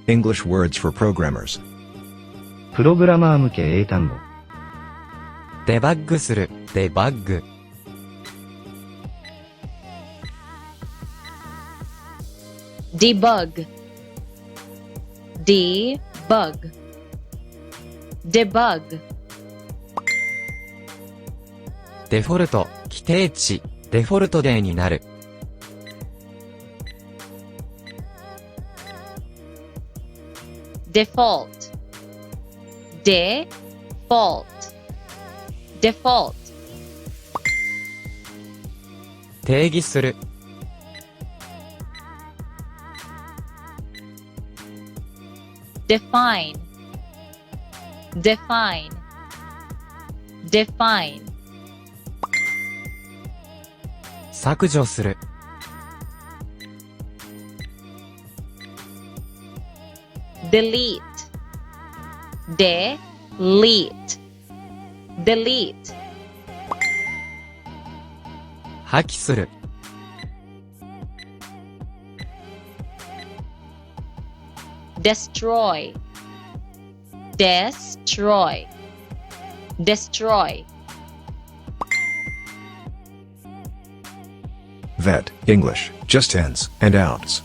English words for programmers. プログラマー向け英単語。デバッグする、デバッグ。debug, debug, debug, デフォルト、規定値、デフォルトでになる。default, default, default, 定義する。define, define, define, 削除する。delete, delete, delete, 破棄する。destroy, destroy, destroy, Vet, English, just ins and outs.